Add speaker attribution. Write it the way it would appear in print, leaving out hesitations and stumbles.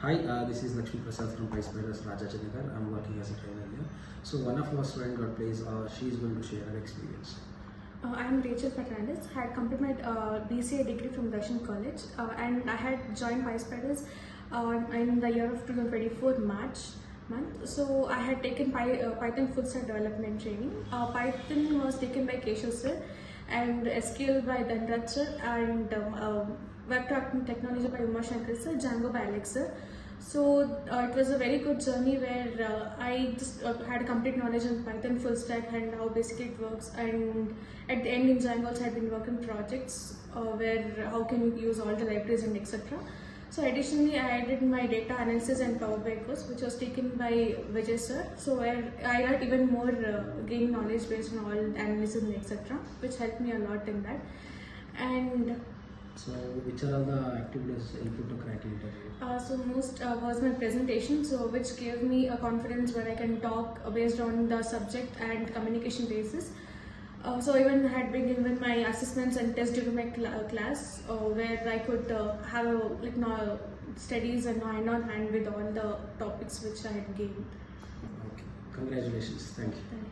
Speaker 1: Hi, this is Lakshmi Prasad from PySpiders Rajajinagar. I'm working as a trainer here. So one of our students got placed. She is going to share her experience.
Speaker 2: I'm Hernandez. I had completed my BCA degree from Darshan College, and I had joined PySpiders in the year of 2024 March month. So I had taken Python full stack development training. Python was taken by Keshav sir, and SQL by Dhanraj sir, and web technology by Shankar sir, Django by Alex sir. So it was a very good journey where I just had a complete knowledge on Python full stack and how basically it works, and at the end in Django also I had been working projects where how can you use all the libraries and etc. So additionally I did my data analysis and Power BI course, which was taken by Vijay sir. So where I got even more gain knowledge based on all analysis and etc., which helped me a lot in that. And
Speaker 1: so which are all the activities input to crack interview?
Speaker 2: So most was my presentation, so which gave me a confidence where I can talk based on the subject and communication basis. So even had been given my assessments and tests during my class, where I could have a, studies and hand on hand with all the topics which I had gained.
Speaker 1: Okay, congratulations. Thank you.
Speaker 2: Thank you.